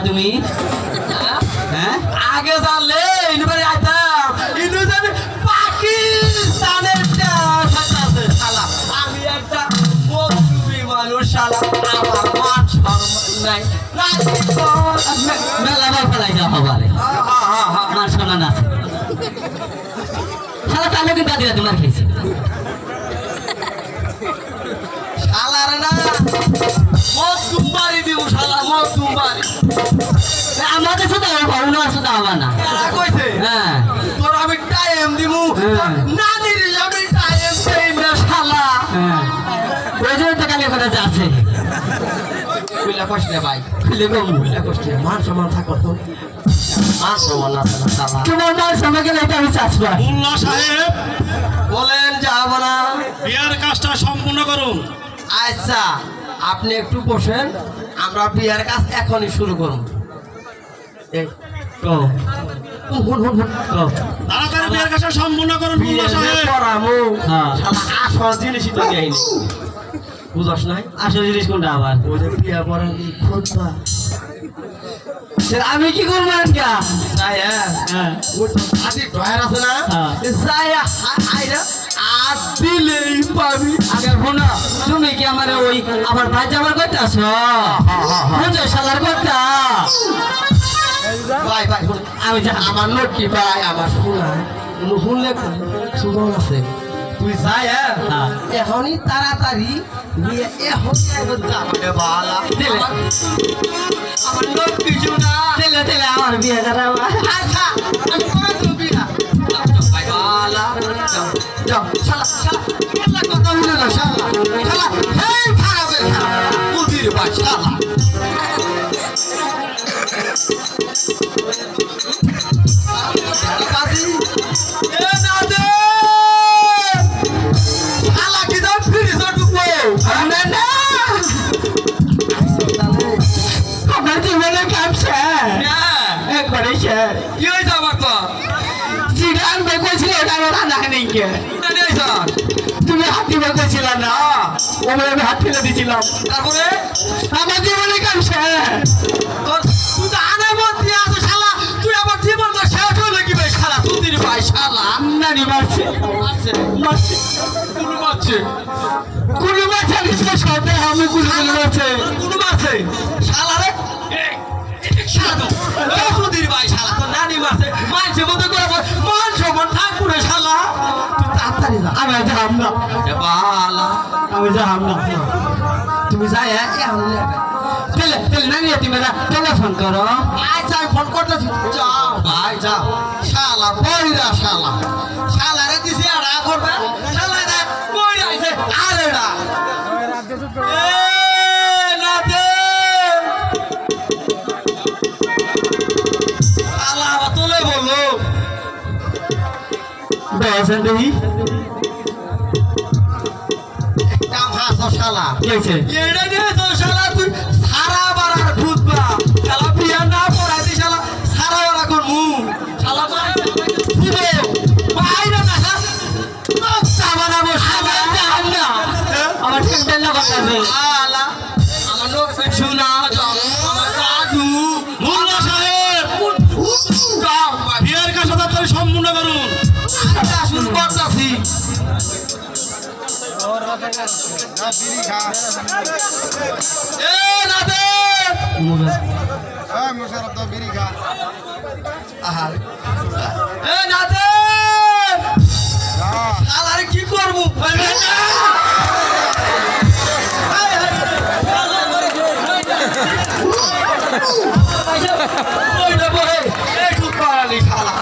তুমি আগে জানলে পাকিস্তানের আমি একটা মানুষ মেলা বার ফেলাই যাও হবারে আমার শোনা না শালা কালো কিন্তু দাদিরা তোমার খেয়েছে শালারে না মত তুমারি দিব শালা মত তুমারি আমাদের সাথে ভাবনা সাথে হবে না কইছে হ্যাঁ তোর আমি টাইম দিমু নানির আমি টাইম দেই না শালা হ্যাঁ ওই যে তো কালে কথা যাচ্ছে কইলা কষ্ট ভাই কইলে গো কইলা কষ্ট মান সম্মান থাকো তো মান সম্মান না শালা তোমার মান সম্মান গেলে আমি চাচ্ছি মোল্লা সাহেব বলেন যাব না বিয়ার কাজটা সম্পূর্ণ করুন আচ্ছা আপনি একটু বসেন আমরা বিয়ার কাজ এখনই শুরু করুন এই কো তাড়াতাড়ি বিয়ার কাজটা সম্পূর্ণ করুন মোল্লা সাহেব পরামু হ্যাঁ শালা আসল জিনিসই তো দেইনি বুঝছ না আসল জিনিস কোনটা আবার ওই যে বিয়া পড়ার কি খোঁজবা আমি কি করব আজকে যাই হ্যাঁ ওই আদি ডয়ার আছে না যাই আইরা আজ দিলেই পাবি আগে শোনো তুমি কি আমার ওই আবার ভাই যাবার করতেছ বুঝো শালার কথা ভাই ভাই আমি আমার লোক কি ভাই আমার শোনা শুনলে সুযোগ আছে তুই যাই এখনই তাড়াতাড়ি নিয়ে এখনই একবার যাবে বালা আমার লোক কিছু না তেলে তেলে আমার বিয়ে করাবো আচ্ছা আমি করে তো বিয়া ভাই বালা যাও শালা শালা কেলা কথা বলে না শালা শালা হেই খারাপের বুদ্ধির ভাই শালা কাজী এ না দে শালা কি দাও ফিরে যাটুকো না না আমার জীবনে কাম শেষ না একবারে শেষ কি হইছে আমার তো জিরান বেকছিল এটা আমার রান্না নেই কে জানি আইছা তুমি হাতি বেকছিল না ওমরে আমি হাত ফেলে দিছিলাম তারপরে আমার জীবনে কাম শেষ তোর তুই তো আনা মধ্যে আছো শালা তুই আমার জীবন তো শেষ হলো কি ভাই শালা তুই ভাই শালা নানি মারছে মারছে মারছে কুলু মারছে কুলু মারছে নিশ্চয় সবে আমি কুলু মারছে কুলু মারছে শালা রে শালা তো এই সুধীর ভাই শালা তো নানি মারছে মারছে মতো করে মান সম্মান ঠাকুরে শালা তুই তাড়াতাড়ি যা আমি যাম না এ বালা আমি যাম না তুমি যাই এখন তেলে তেলে নানি তুমি টেলিফোন করো আচ্ছা আমি ফোন করতেছি যাও ভাই যাও শালা বইরা শালা শালা রে দিছি আড়া করবে শালা রে বইরা আইছে আরে না এ না দে শালা তোলে বললো বসেন দেখি কাম হাসো শালা কি হইছে এড়ে দে তো শালা তুই সারা বারার ভূতবা শালা বিয়া না পড়াইতি শালা সারা বারা করমু শালা মাই দিবে বাইরে না সাবানাবো শালা না আমার ঠিক দেন না কথা শালা আমার লোক শুনা আমার দাদু মোল্লা সাহেব বিয়ার কাজ তাড়াতাড়ি সম্পূর্ণ করুন আচ্ছা শুরু করতেছি এ না দে মোবাইল এই মুশারফ তো বিড়ি খা আহার এ নাথেন যা আরে কি করব ওই দেবো এই চুপ করালি শালা